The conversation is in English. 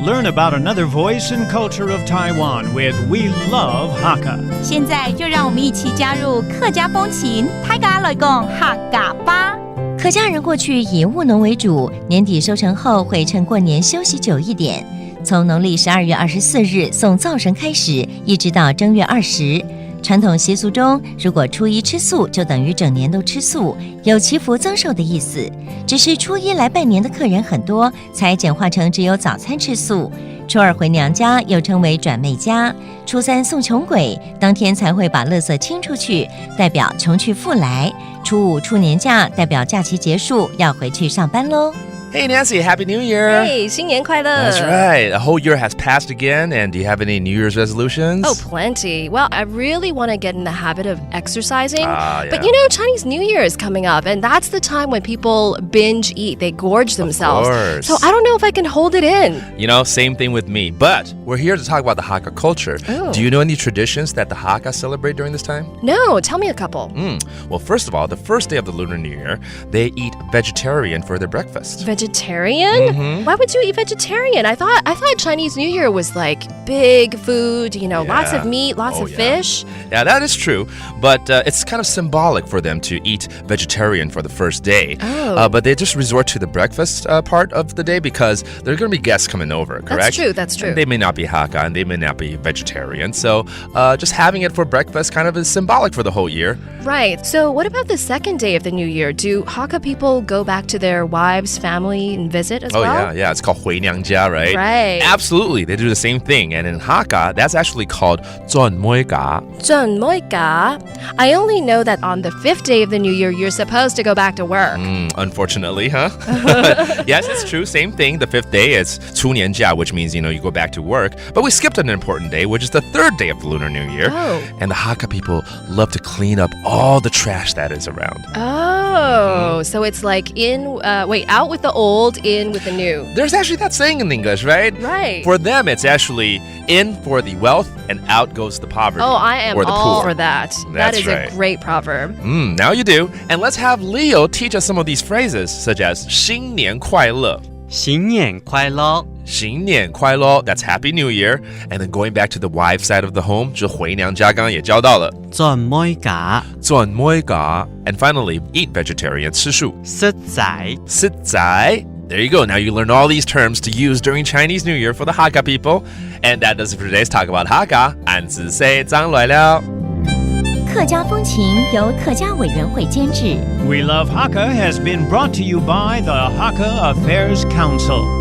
learn about another voice and culture of Taiwan with We Love Hakka. 现在就让我们一起加入客家风情，大家来讲客家吧。客家人过去以务农为主，年底收成后会趁过年休息久一点。从农历12月24日送灶神开始，一直到正月20。传统习俗中，如果初一吃素，就等于整年都吃素，有祈福增寿的意思。只是初一来拜年的客人很多，才简化成只有早餐吃素。初二回娘家，又称为转妹家。初三送穷鬼，当天才会把垃圾清出去，代表穷去富来。初五出年假，代表假期结束，要回去上班喽。Hey Nancy, Happy New Year! Hey, 新年快乐! That's right. A whole year has passed again, and do you have any New Year's resolutions? Oh, plenty. Well, I really want to get in the habit of exercising. Yeah. But you know, Chinese New Year is coming up, and that's the time when people binge eat. They gorge themselves. Of course. So I don't know if I can hold it in. You know, same thing with me. But we're here to talk about the Hakka culture. Oh. Do you know any traditions that the Hakka celebrate during this time? No, tell me a couple. Well, first of all, the first day of the Lunar New Year, they eat vegetarian for their breakfast. Vegetarian? Why would you eat vegetarian? I thought Chinese New Year was like big food, you know, lots of meat, lots of fish. Yeah, that is true. But it's kind of symbolic for them to eat vegetarian for the first day. Oh. But they just resort to the breakfast part of the day because there are going to be guests coming over, correct? That's true. And they may not be Hakka and they may not be vegetarian. So just having it for breakfast kind of is symbolic for the whole year. Right. So what about the second day of the New Year? Do Hakka people go back to their wives, family, and visit as well? Yeah. It's called 回娘家, right? Right. Absolutely. They do the same thing. And in Hakka, that's actually called 转妹家. 转妹家. I only know that on the 5th day of the New Year, you're supposed to go back to work. Unfortunately, huh? Yes, it's true. Same thing. The 5th day is 出年假, which means, you go back to work. But we skipped an important day, which is the 3rd day of the Lunar New Year. Oh. And the Hakka people love to clean up all the trash that is around. Oh, so it's like out with the old, in with the new. There's actually that saying in English, right? Right. For them, it's actually in for the wealth and out goes the poverty. Oh, I am or the all poor. for that. That is right. a great proverb. Now you do. And let's have Leo teach us some of these phrases, such as 新年快乐. 新年快乐. 新年快乐, that's Happy New Year. And then going back to the wife side of the home, 就回娘家刚刚也教到了。转妹家. 转妹家. And finally, eat vegetarian, 吃素. 实在. 实在. There you go. Now you learn all these terms to use during Chinese New Year for the Hakka people. And that does it for today's talk about Hakka. 俺自say张来了。客家风情由客家委员会监制。 We Love Hakka has been brought to you by the Hakka Affairs Council.